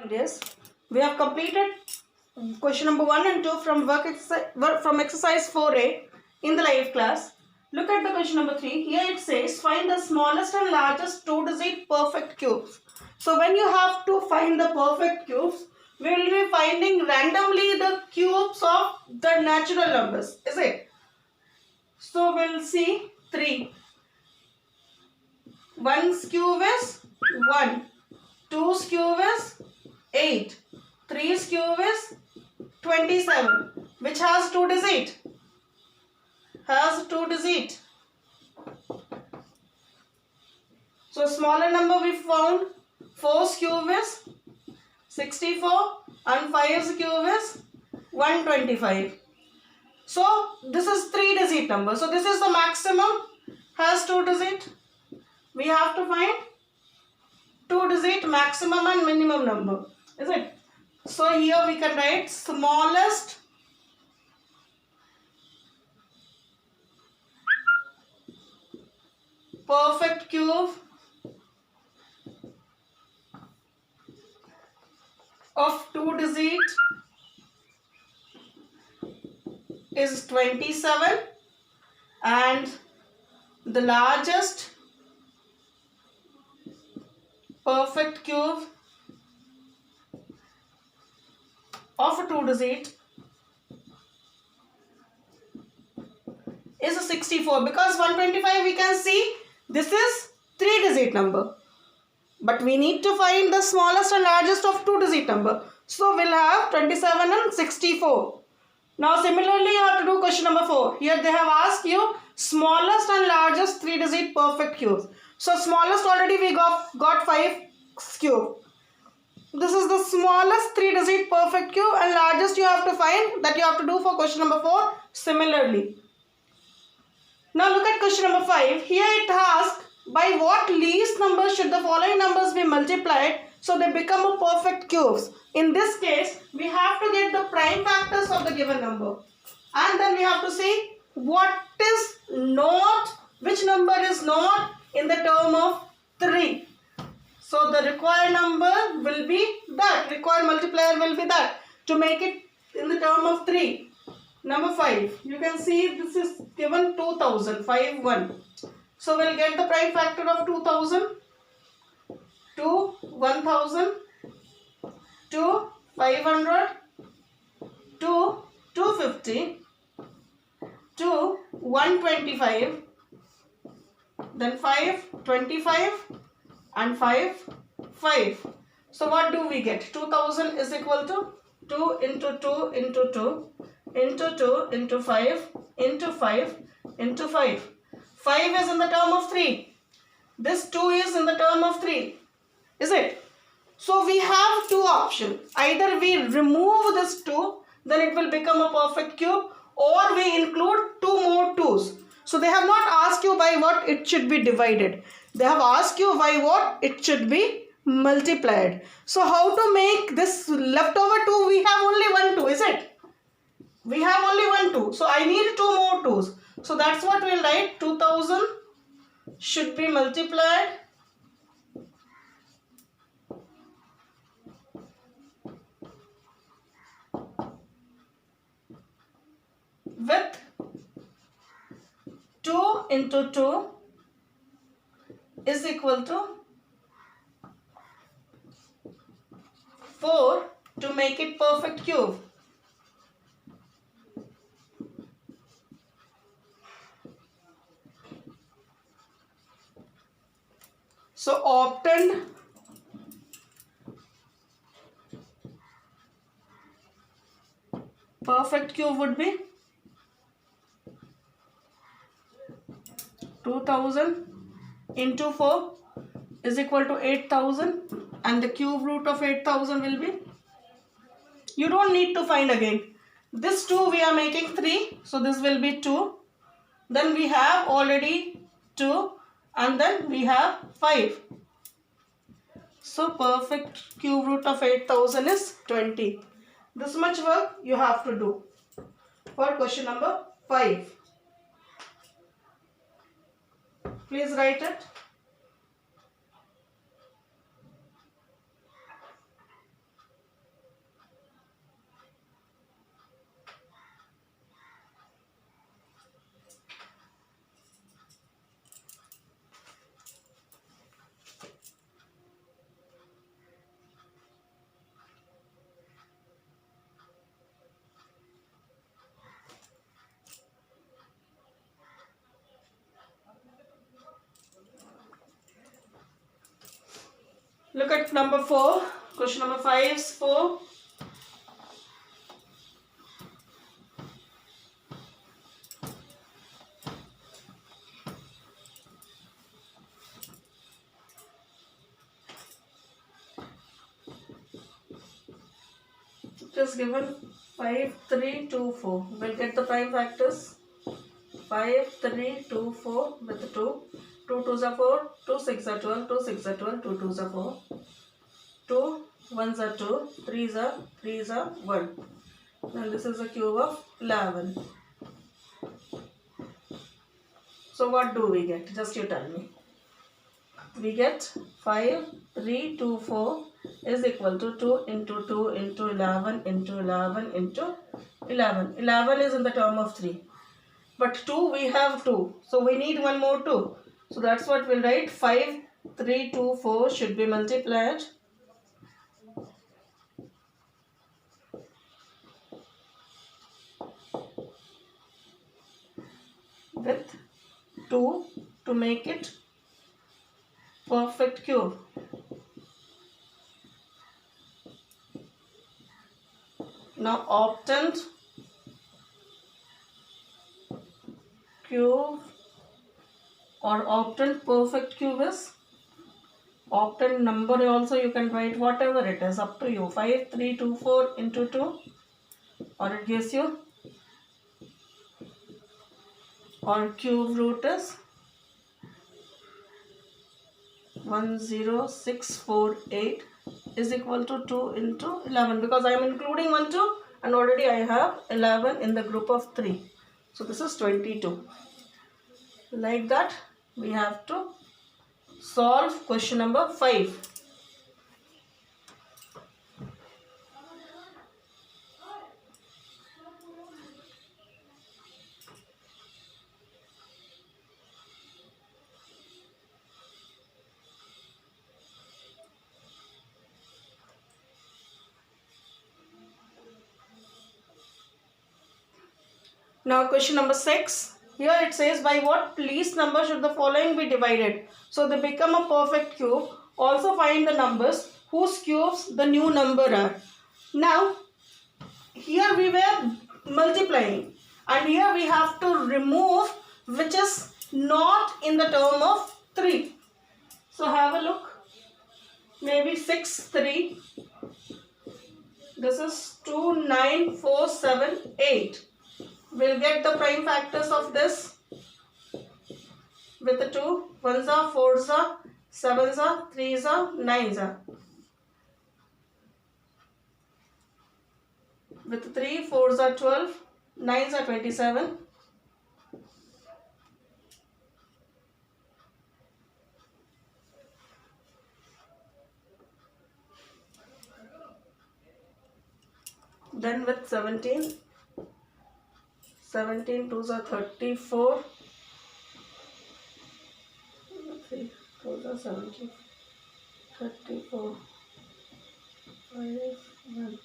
Yes, we have completed question number 1 and 2 from from exercise 4a in the live class. Look at the question number 3. Here it says find the smallest and largest two-digit perfect cubes. So when you have to find the perfect cubes, we will be finding randomly the cubes of the natural numbers, is it? So we'll see 3. 1's cube is 1. 2's cube is 8. 3's cube is 27. Which has two digit? Has two digit. So smaller number we found. 4's cube is 64 and 5's cube is 125. So this is 3 digit number. So this is the maximum, has two digit. We have to find 2 digit maximum and minimum number, is it? So here we can write smallest perfect cube of 2 digit is 27 and the largest perfect cube of a 2 digit is a 64, because 125 we can see this is 3 digit number, but we need to find the smallest and largest of 2 digit number. So we'll have 27 and 64. Now similarly you have to do question number 4. Here they have asked you smallest and largest 3 digit perfect cubes. So smallest already we got 5 cube. This is the smallest 3 digit perfect cube, and largest you have to find, that you have to do for question number 4 similarly. Now look at question number 5. Here it asks by what least number should the following numbers be multiplied so they become a perfect cubes. In this case we have to get the prime factors of the given number, and then we have to see what is not, which number is not in the term of 3. So the required number will be that, required multiplier will be that, to make it in the term of 3. Number 5, you can see this is given 2000, 5, 1. So we'll get the prime factor of 2000 to 1000 to 500 to 250 to 125, then 5, 25 and 5, 5. So what do we get? 2000 is equal to 2 into 2 into 2 into 2 into 5 into 5 into 5. 5 is in the term of 3. This 2 is in the term of 3. Is it? So we have two options. Either we remove this 2, then it will become a perfect cube, or we include 2 more 2's. So they have not asked you by what it should be divided. They have asked you by what it should be multiplied. So how to make this leftover 2? We have only 1 2, is it? We have only 1 2. So I need 2 more 2's. So that's what we'll write. 2000 should be multiplied with 2 into 2 is equal to 4 to make it perfect cube. So obtained perfect cube would be 2000 into 4 is equal to 8000, and the cube root of 8000 will be, you don't need to find again. This 2 we are making 3, so this will be 2. Then we have already 2, and then we have 5. So perfect cube root of 8000 is 20. This much work you have to do for question number 5. Please write it. Look at number 4. Question number 5 is 4. It is given 5, 3, 2, 4. We'll get the prime factors. 5, 3, 2, 4 with 2. 2 2s are 4, 2 6 are 12, 2 6 are 12, 2 2s are 4. 2 1s are 2, 3s are 1. And this is a cube of 11. So what do we get? Just you tell me. We get 5, 3, 2, 4 is equal to 2 into 2 into 11 into 11 into 11. 11 is in the term of 3. But 2 we have 2. So we need one more 2. So that's what we'll write. 5, 3, 2, 4 should be multiplied with 2 to make it perfect cube. Now octant cube or octant perfect cube is octant number also you can write whatever it is, up to you. 5, 3, 2, 4 into 2, or it gives you, or cube root is 10648 is equal to 2 into 11, because I am including 1 2 and already I have 11 in the group of 3. So this is 22. Like that we have to solve question number 5. Now question number 6. Here it says, by what least number should the following be divided? So they become a perfect cube. Also find the numbers whose cubes the new number are. Now here we were multiplying and here we have to remove which is not in the term of 3. So have a look. Maybe 6, 3. This is 2, 9, 4, 7, 8. We'll get the prime factors of this with the 2. 1s are, 4s are, 7s are, 3s are, 9s are. With 3, 4s are 12, 9s are 27. Then with 17, 17 2s are 34. 3 2s are 17, 34, 5, 1.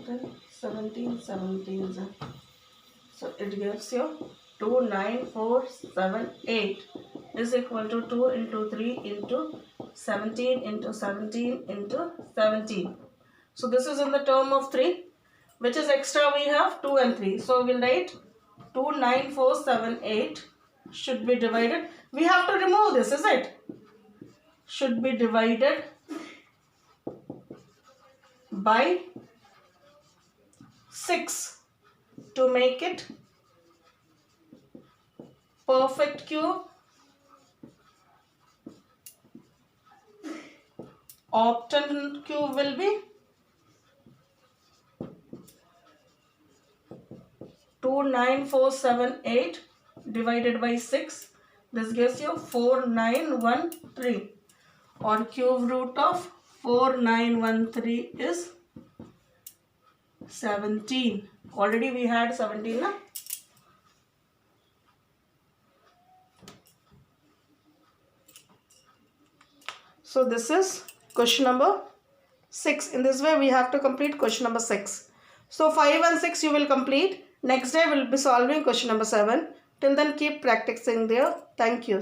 Then 17, 17. So it gives you 2, 9, 4, 7, 8 is equal to 2 into 3 into 17 into 17 into 17. So this is in the term of 3. Which is extra we have 2 and 3. So we'll write 2, 9, 4, 7, 8 should be divided. We have to remove this, is it? Should be divided by 6 to make it perfect cube. Octant cube will be 2, 9, 4, 7, 8 divided by 6. This gives you 4, 9, 1, 3. Or cube root of 4, 9, 1, 3 is 17. Already we had 17. Na? So this is question number 6. In this way we have to complete question number 6. So 5 and 6 you will complete. Next day we will be solving question number 7. Till then keep practicing there. Thank you.